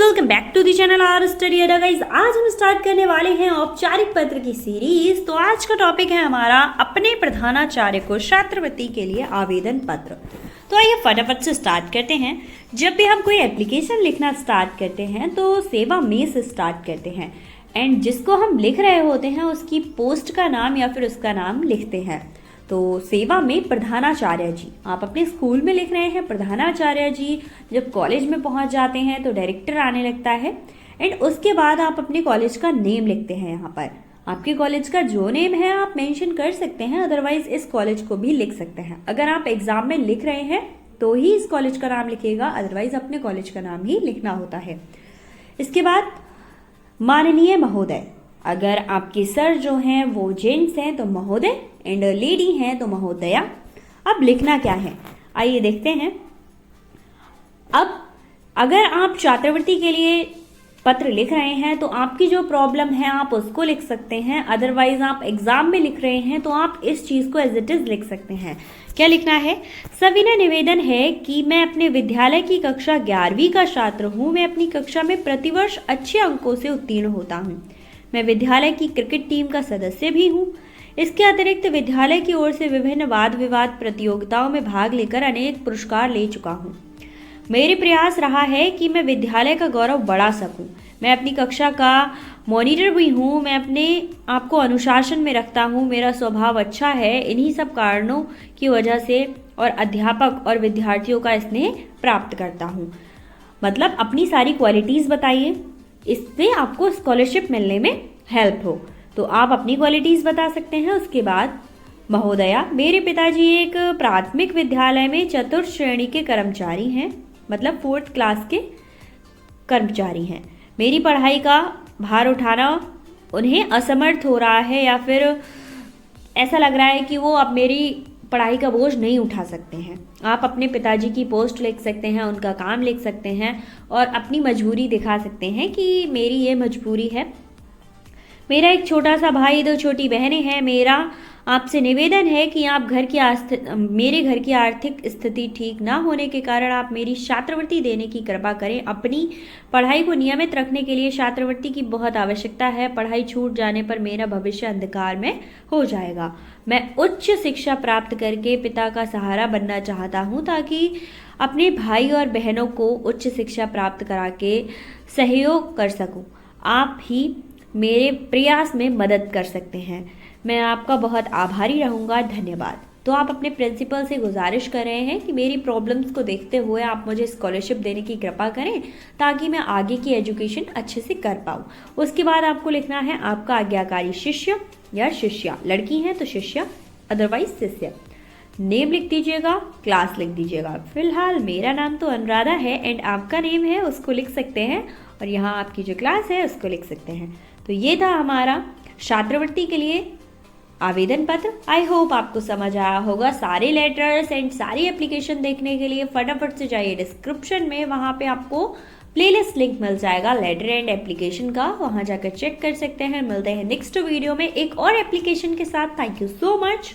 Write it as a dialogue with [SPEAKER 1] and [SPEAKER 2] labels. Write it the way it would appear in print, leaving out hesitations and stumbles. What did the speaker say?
[SPEAKER 1] Welcome back to the channel our study adda guys. आज हम start करने वाले हैं औपचारिक पत्र की सीरीज। तो आज का टॉपिक है हमारा अपने प्रधानाचार्य को छात्रवृत्ति के लिए आवेदन पत्र। तो आइए फटाफट से स्टार्ट करते हैं। जब भी हम कोई एप्लीकेशन लिखना स्टार्ट करते हैं तो सेवा में से स्टार्ट करते हैं एंड जिसको हम लिख रहे होते हैं उसकी पोस्ट का नाम या फिर उसका नाम लिखते हैं। तो सेवा में प्रधानाचार्य जी, आप अपने स्कूल में लिख रहे हैं प्रधानाचार्य जी। जब कॉलेज में पहुंच जाते हैं तो डायरेक्टर आने लगता है एंड उसके बाद आप अपने कॉलेज का नेम लिखते हैं। यहाँ पर आपके कॉलेज का जो नेम है आप मेंशन कर सकते हैं, अदरवाइज इस कॉलेज को भी लिख सकते हैं। अगर आप एग्जाम में लिख रहे हैं तो ही इस कॉलेज का नाम लिखिएगा, अदरवाइज अपने कॉलेज का नाम ही लिखना होता है। इसके बाद माननीय महोदय, अगर आपके सर जो हैं वो जेंट्स हैं तो महोदय एंड लेडी हैं तो महोदया। अब लिखना क्या है आइए देखते हैं। अब अगर आप छात्रवृत्ति के लिए पत्र लिख रहे हैं तो आपकी जो प्रॉब्लम है आप उसको लिख सकते हैं, अदरवाइज आप एग्जाम में लिख रहे हैं तो आप इस चीज को एज इट इज लिख सकते हैं। क्या लिखना है? सविनय निवेदन है कि मैं अपने विद्यालय की कक्षा 11वीं का छात्र हूँ। मैं अपनी कक्षा में प्रतिवर्ष अच्छे अंकों से उत्तीर्ण होता हूँ। मैं विद्यालय की क्रिकेट टीम का सदस्य भी हूँ। इसके अतिरिक्त विद्यालय की ओर से विभिन्न वाद विवाद प्रतियोगिताओं में भाग लेकर अनेक पुरस्कार ले चुका हूँ। मेरे प्रयास रहा है कि मैं विद्यालय का गौरव बढ़ा सकूं। मैं अपनी कक्षा का मॉनिटर भी हूँ। मैं अपने आप को अनुशासन में रखता हूँ। मेरा स्वभाव अच्छा है। इन्हीं सब कारणों की वजह से और अध्यापक और विद्यार्थियों का स्नेह प्राप्त करता हूँ। मतलब अपनी सारी क्वालिटीज बताइए, इससे आपको स्कॉलरशिप मिलने में हेल्प हो। तो आप अपनी क्वालिटीज बता सकते हैं। उसके बाद महोदया, मेरे पिताजी एक प्राथमिक विद्यालय में चतुर्थ श्रेणी के कर्मचारी हैं, मतलब 4th क्लास के कर्मचारी हैं। मेरी पढ़ाई का भार उठाना उन्हें असमर्थ हो रहा है या फिर ऐसा लग रहा है कि वो अब मेरी पढ़ाई का बोझ नहीं उठा सकते हैं। आप अपने पिताजी की पोस्ट लिख सकते हैं, उनका काम लिख सकते हैं और अपनी मजबूरी दिखा सकते हैं कि मेरी ये मजबूरी है। मेरा एक छोटा सा भाई, 2 छोटी बहनें हैं। मेरा आपसे निवेदन है कि आप मेरे घर की आर्थिक स्थिति ठीक ना होने के कारण आप मेरी छात्रवृत्ति देने की कृपा करें। अपनी पढ़ाई को नियमित रखने के लिए छात्रवृत्ति की बहुत आवश्यकता है। पढ़ाई छूट जाने पर मेरा भविष्य अंधकार में हो जाएगा। मैं उच्च शिक्षा प्राप्त करके पिता का सहारा बनना चाहता हूँ ताकि अपने भाई और बहनों को उच्च शिक्षा प्राप्त करा के सहयोग कर सकूँ। आप ही मेरे प्रयास में मदद कर सकते हैं। मैं आपका बहुत आभारी रहूँगा। धन्यवाद। तो आप अपने प्रिंसिपल से गुजारिश कर रहे हैं कि मेरी प्रॉब्लम्स को देखते हुए आप मुझे स्कॉलरशिप देने की कृपा करें ताकि मैं आगे की एजुकेशन अच्छे से कर पाऊँ। उसके बाद आपको लिखना है आपका आज्ञाकारी शिष्य या शिष्या, लड़की हैं तो शिष्या, अदरवाइज शिष्य। नेम लिख दीजिएगा, क्लास लिख दीजिएगा। फिलहाल मेरा नाम तो अनुराधा है एंड आपका नेम है उसको लिख सकते हैं और यहाँ आपकी जो क्लास है उसको लिख सकते हैं। तो ये था हमारा छात्रवृत्ति के लिए आवेदन पत्र। आई होप आपको समझ आया होगा। सारे लेटर्स एंड सारी एप्लीकेशन देखने के लिए फटाफट से जाइए डिस्क्रिप्शन में, वहाँ पे आपको प्लेलिस्ट लिंक मिल जाएगा लेटर एंड एप्लीकेशन का, वहाँ जाकर चेक कर सकते हैं। मिलते हैं नेक्स्ट वीडियो में एक और एप्लीकेशन के साथ। Thank you so much.